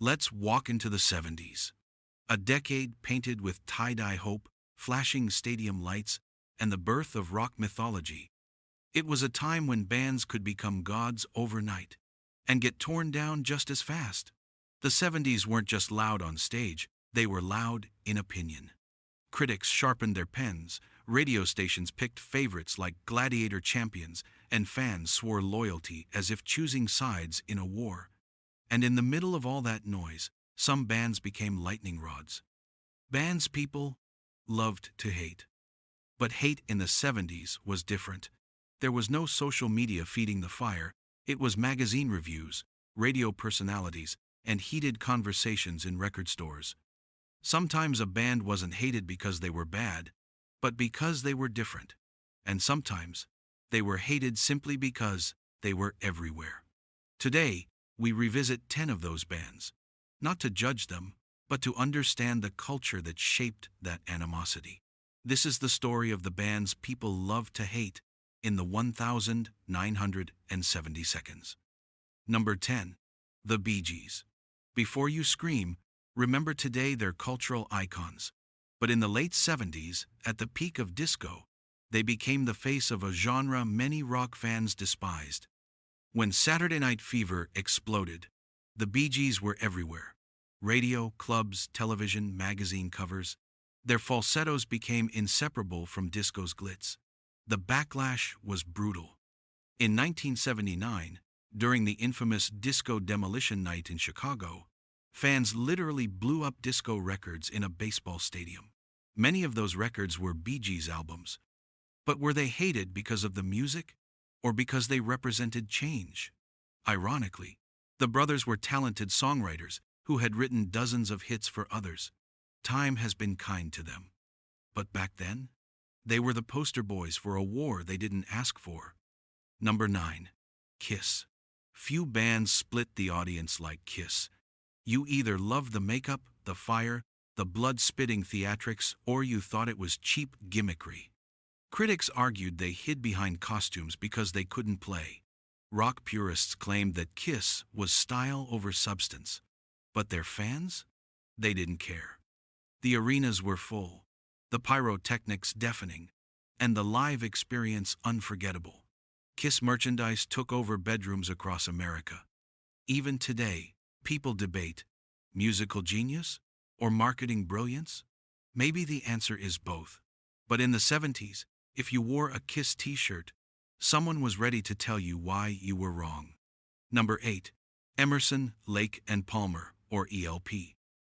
Let's walk into the 70s. A decade painted with tie-dye hope, flashing stadium lights, and the birth of rock mythology. It was a time when bands could become gods overnight and get torn down just as fast. The 70s weren't just loud on stage, they were loud in opinion. Critics sharpened their pens, radio stations picked favorites like gladiator champions, and fans swore loyalty as if choosing sides in a war. And in the middle of all that noise, some bands became lightning rods. Bands people loved to hate. But hate in the 70s was different. There was no social media feeding the fire, it was magazine reviews, radio personalities, and heated conversations in record stores. Sometimes a band wasn't hated because they were bad, but because they were different. And sometimes they were hated simply because they were everywhere. Today, we revisit 10 of those bands, not to judge them, but to understand the culture that shaped that animosity. This is the story of the bands people love to hate in the 1,970 seconds. Number 10. The Bee Gees. Before you scream, remember today they're cultural icons. But in the late 70s, at the peak of disco, they became the face of a genre many rock fans despised. When Saturday Night Fever exploded, the Bee Gees were everywhere. Radio, clubs, television, magazine covers. Their falsettos became inseparable from disco's glitz. The backlash was brutal. In 1979, during the infamous Disco Demolition Night in Chicago, fans literally blew up disco records in a baseball stadium. Many of those records were Bee Gees albums. But were they hated because of the music or because they represented change? Ironically, the brothers were talented songwriters who had written dozens of hits for others. Time has been kind to them. But back then, they were the poster boys for a war they didn't ask for. Number 9. Kiss. Few bands split the audience like Kiss. You either loved the makeup, the fire, the blood-spitting theatrics, or you thought it was cheap gimmickry. Critics argued they hid behind costumes because they couldn't play. Rock purists claimed that Kiss was style over substance. But their fans? They didn't care. The arenas were full, the pyrotechnics deafening, and the live experience unforgettable. Kiss merchandise took over bedrooms across America. Even today, people debate, musical genius or marketing brilliance? Maybe the answer is both. But in the 70s, if you wore a Kiss t-shirt, someone was ready to tell you why you were wrong. Number 8. Emerson, Lake and Palmer, or ELP.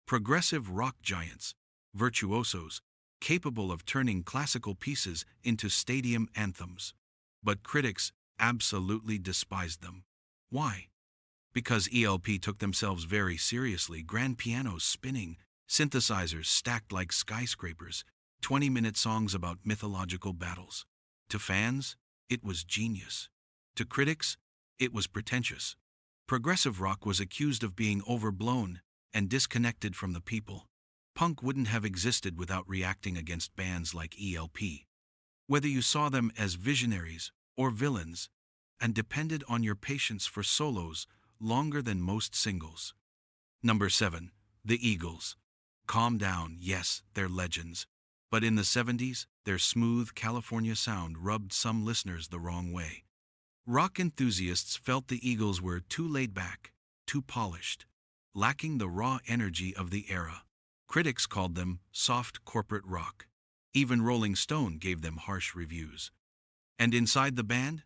Progressive rock giants, virtuosos, capable of turning classical pieces into stadium anthems. But critics absolutely despised them. Why? Because ELP took themselves very seriously, grand pianos spinning, synthesizers stacked like skyscrapers, 20-minute songs about mythological battles. To fans, it was genius. To critics, it was pretentious. Progressive rock was accused of being overblown and disconnected from the people. Punk wouldn't have existed without reacting against bands like ELP. Whether you saw them as visionaries or villains, and depended on your patience for solos longer than most singles. Number 7. The Eagles. Calm down, yes, they're legends. But in the 70s, their smooth California sound rubbed some listeners the wrong way. Rock enthusiasts felt the Eagles were too laid back, too polished, lacking the raw energy of the era. Critics called them soft corporate rock. Even Rolling Stone gave them harsh reviews. And inside the band,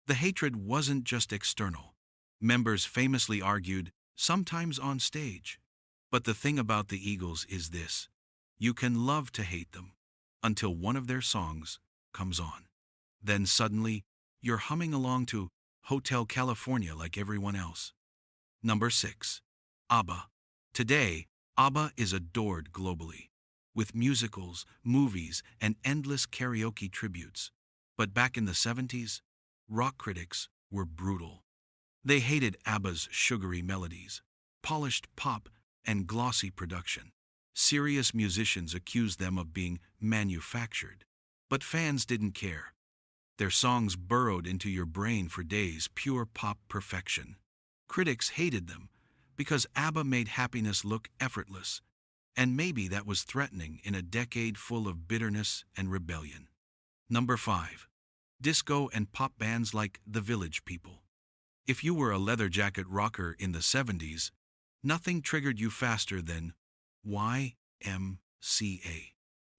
the hatred wasn't just external. Members famously argued, sometimes on stage. But the thing about the Eagles is this: you can love to hate them until one of their songs comes on. Then suddenly, you're humming along to Hotel California like everyone else. Number 6. ABBA. Today, ABBA is adored globally, with musicals, movies, and endless karaoke tributes. But back in the 70s, rock critics were brutal. They hated ABBA's sugary melodies, polished pop, and glossy production. Serious musicians accused them of being manufactured. But fans didn't care. Their songs burrowed into your brain for days, pure pop perfection. Critics hated them, Because ABBA made happiness look effortless, and maybe that was threatening in a decade full of bitterness and rebellion. Number 5. Disco and pop bands like The Village People. If you were a leather jacket rocker in the 70s, nothing triggered you faster than YMCA.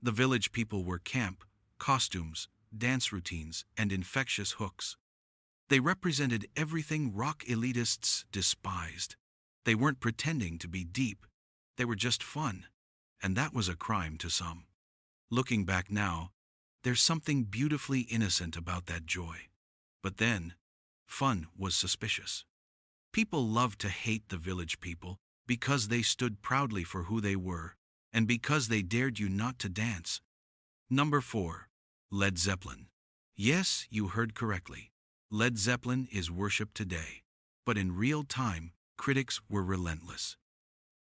The Village People were camp, costumes, dance routines, and infectious hooks. They represented everything rock elitists despised. They weren't pretending to be deep, they were just fun, and that was a crime to some. Looking back now, there's something beautifully innocent about that joy. But then, fun was suspicious. People loved to hate the Village People because they stood proudly for who they were, and because they dared you not to dance. Number 4. Led Zeppelin. Yes, you heard correctly. Led Zeppelin is worshipped today, but in real time, critics were relentless.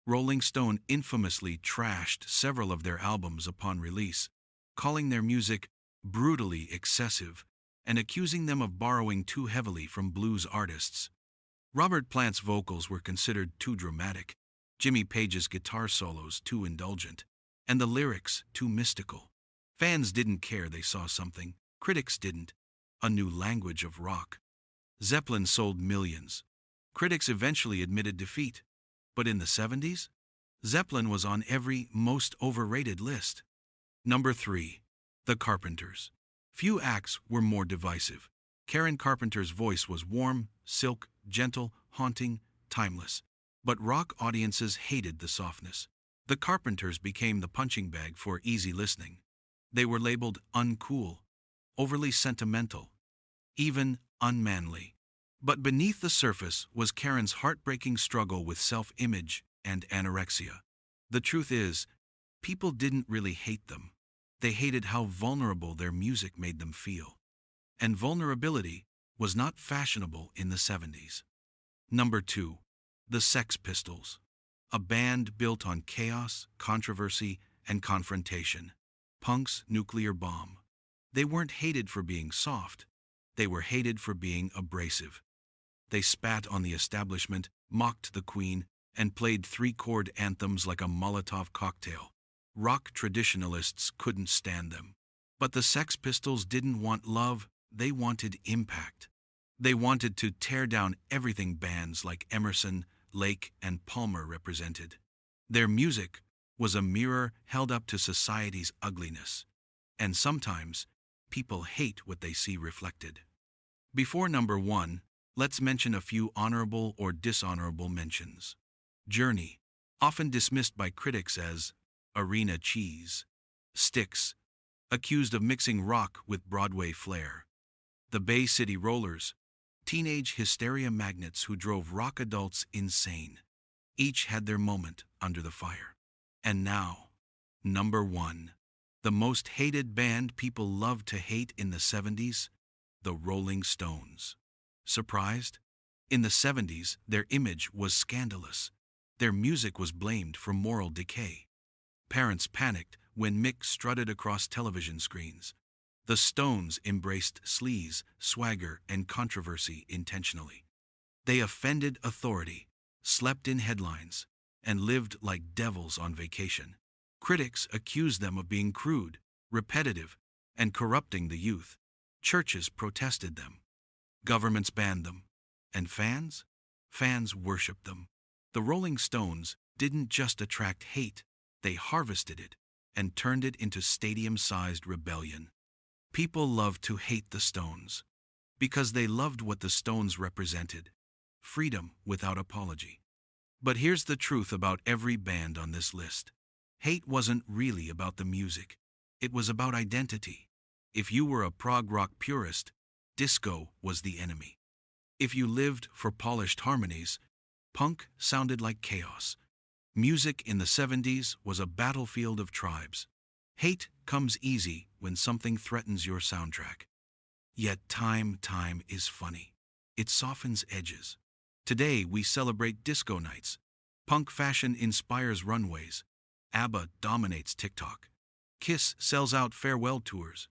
Rolling Stone infamously trashed several of their albums upon release, calling their music brutally excessive and accusing them of borrowing too heavily from blues artists. Robert Plant's vocals were considered too dramatic, Jimmy Page's guitar solos too indulgent, and the lyrics too mystical. Fans didn't care they saw something, critics didn't, a new language of rock. Zeppelin sold millions. Critics eventually admitted defeat. But in the 70s, Zeppelin was on every most overrated list. Number 3. The Carpenters. Few acts were more divisive. Karen Carpenter's voice was warm, silk, gentle, haunting, timeless. But rock audiences hated the softness. The Carpenters became the punching bag for easy listening. They were labeled uncool, overly sentimental, even unmanly. But beneath the surface was Karen's heartbreaking struggle with self-image and anorexia. The truth is, people didn't really hate them. They hated how vulnerable their music made them feel. And vulnerability was not fashionable in the 70s. Number 2. The Sex Pistols. A band built on chaos, controversy, and confrontation. Punk's nuclear bomb. They weren't hated for being soft. They were hated for being abrasive. They spat on the establishment, mocked the Queen, and played three-chord anthems like a Molotov cocktail. Rock traditionalists couldn't stand them. But the Sex Pistols didn't want love, they wanted impact. They wanted to tear down everything bands like Emerson, Lake, and Palmer represented. Their music was a mirror held up to society's ugliness. And sometimes, people hate what they see reflected. Before number 1, let's mention a few honorable or dishonorable mentions. Journey, often dismissed by critics as arena cheese. Styx, accused of mixing rock with Broadway flair. The Bay City Rollers, teenage hysteria magnets who drove rock adults insane. Each had their moment under the fire. And now, number 1. The most hated band people loved to hate in the 70s, the Rolling Stones. Surprised? In the 70s, their image was scandalous. Their music was blamed for moral decay. Parents panicked when Mick strutted across television screens. The Stones embraced sleaze, swagger, and controversy intentionally. They offended authority, slept in headlines, and lived like devils on vacation. Critics accused them of being crude, repetitive, and corrupting the youth. Churches protested them. Governments banned them. And fans? Fans worshipped them. The Rolling Stones didn't just attract hate, they harvested it and turned it into stadium-sized rebellion. People loved to hate the Stones because they loved what the Stones represented: freedom without apology. But here's the truth about every band on this list. Hate wasn't really about the music. It was about identity. If you were a prog-rock purist, disco was the enemy. If you lived for polished harmonies, punk sounded like chaos. Music in the 70s was a battlefield of tribes. Hate comes easy when something threatens your soundtrack. Yet time is funny. It softens edges. Today we celebrate disco nights. Punk fashion inspires runways. ABBA dominates TikTok. Kiss sells out farewell tours.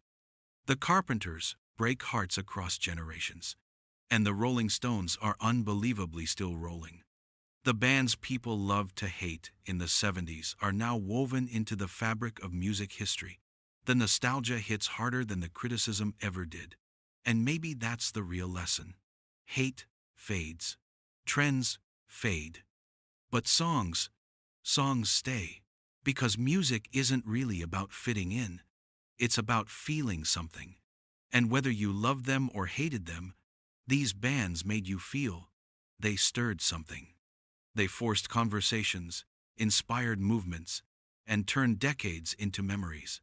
The Carpenters break hearts across generations. And the Rolling Stones are unbelievably still rolling. The bands people loved to hate in the 70s are now woven into the fabric of music history. The nostalgia hits harder than the criticism ever did. And maybe that's the real lesson. Hate fades. Trends fade. But songs stay. Because music isn't really about fitting in. It's about feeling something. And whether you loved them or hated them, these bands made you feel. They stirred something. They forced conversations, inspired movements, and turned decades into memories.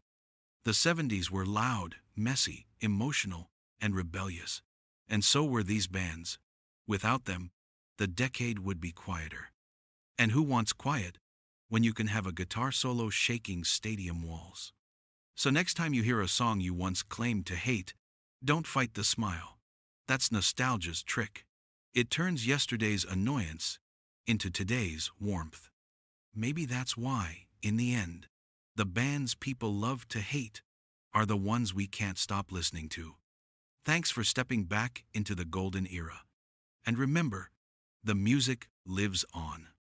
The 70s were loud, messy, emotional, and rebellious. And so were these bands. Without them, the decade would be quieter. And who wants quiet when you can have a guitar solo shaking stadium walls? So next time you hear a song you once claimed to hate, don't fight the smile. That's nostalgia's trick. It turns yesterday's annoyance into today's warmth. Maybe that's why, in the end, the bands people love to hate are the ones we can't stop listening to. Thanks for stepping back into the golden era. And remember, the music lives on.